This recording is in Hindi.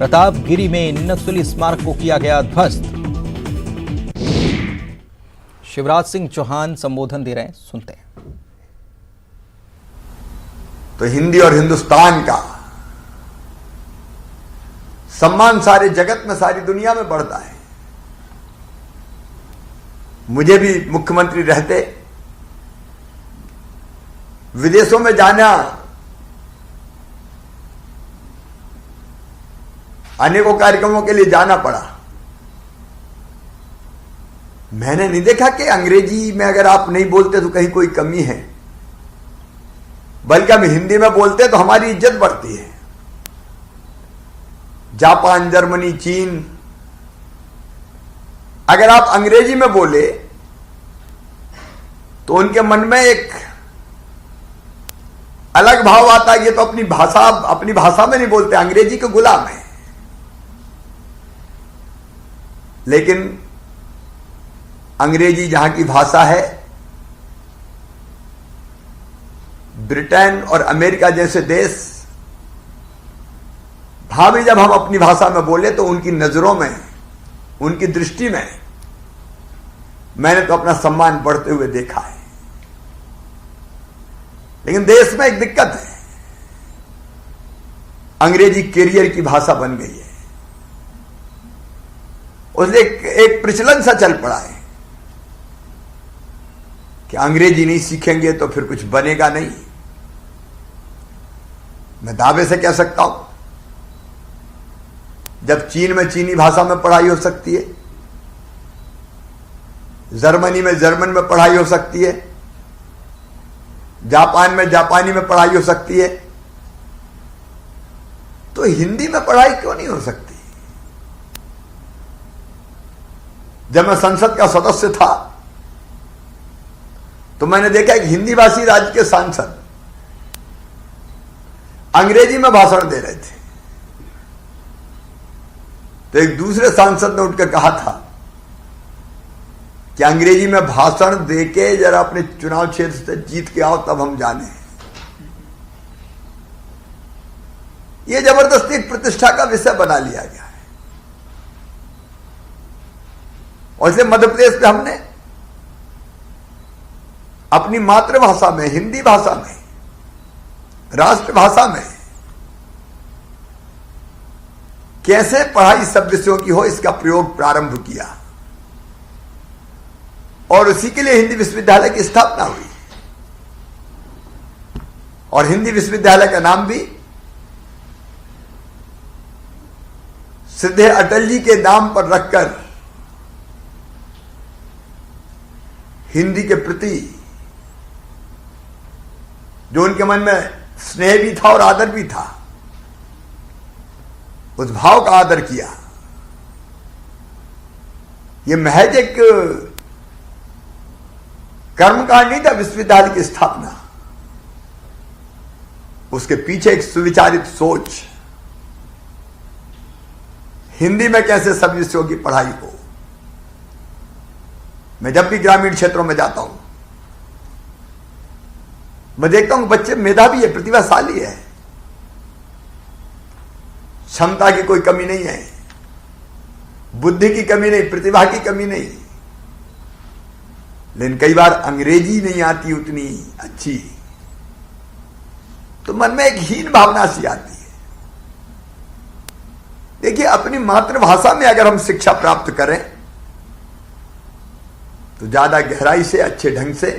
प्रतापगिरी में नक्सली स्मारक को किया गया ध्वस्त। शिवराज सिंह चौहान संबोधन दे रहे हैं, सुनते हैं। तो हिंदी और हिंदुस्तान का सम्मान सारे जगत में, सारी दुनिया में बढ़ता है। मुझे भी मुख्यमंत्री रहते विदेशों में जाना, अनेकों कार्यक्रमों के लिए जाना पड़ा। मैंने नहीं देखा कि अंग्रेजी में अगर आप नहीं बोलते तो कहीं कोई कमी है, बल्कि हम हिंदी में बोलते तो हमारी इज्जत बढ़ती है। जापान, जर्मनी, चीन, अगर आप अंग्रेजी में बोले तो उनके मन में एक अलग भाव आता है, ये तो अपनी भाषा में नहीं बोलते, अंग्रेजी के गुलाम है। लेकिन अंग्रेजी जहां की भाषा है, ब्रिटेन और अमेरिका जैसे देश, भावी जब हम अपनी भाषा में बोले तो उनकी नजरों में, उनकी दृष्टि में मैंने तो अपना सम्मान बढ़ते हुए देखा है। लेकिन देश में एक दिक्कत है, अंग्रेजी कैरियर की भाषा बन गई है। उसने एक प्रचलन सा चल पड़ा है कि अंग्रेजी नहीं सीखेंगे तो फिर कुछ बनेगा नहीं। मैं दावे से कह सकता हूं, जब चीन में चीनी भाषा में पढ़ाई हो सकती है, जर्मनी में जर्मन में पढ़ाई हो सकती है, जापान में जापानी में पढ़ाई हो सकती है, तो हिंदी में पढ़ाई क्यों नहीं हो सकती? जब मैं संसद का सदस्य था तो मैंने देखा कि हिंदी भाषी राज्य के सांसद अंग्रेजी में भाषण दे रहे थे, तो एक दूसरे सांसद ने उठकर कहा था कि अंग्रेजी में भाषण देके जरा अपने चुनाव क्षेत्र से जीत के आओ, तब हम जाने। यह जबरदस्ती एक प्रतिष्ठा का विषय बना लिया गया है। और इसलिए मध्य प्रदेश में हमने अपनी मातृभाषा में, हिंदी भाषा में, राष्ट्रभाषा में कैसे पढ़ाई सब विषयों की हो, इसका प्रयोग प्रारंभ किया। और उसी के लिए हिंदी विश्वविद्यालय की स्थापना हुई। और हिंदी विश्वविद्यालय का नाम भी सीधे अटल जी के नाम पर रखकर हिंदी के प्रति जो उनके मन में स्नेह भी था और आदर भी था, उस भाव का आदर किया। यह महज एक कर्मकांड नहीं था विश्वविद्यालय की स्थापना, उसके पीछे एक सुविचारित सोच, हिंदी में कैसे सब विषयों की पढ़ाई हो। मैं जब भी ग्रामीण क्षेत्रों में जाता हूं, मैं देखता हूं बच्चे मेधावी है, प्रतिभाशाली है, क्षमता की कोई कमी नहीं है, बुद्धि की कमी नहीं, प्रतिभा की कमी नहीं, लेकिन कई बार अंग्रेजी नहीं आती उतनी अच्छी, तो मन में एक हीन भावना सी आती है। देखिए, अपनी मातृभाषा में अगर हम शिक्षा प्राप्त करें तो ज्यादा गहराई से, अच्छे ढंग से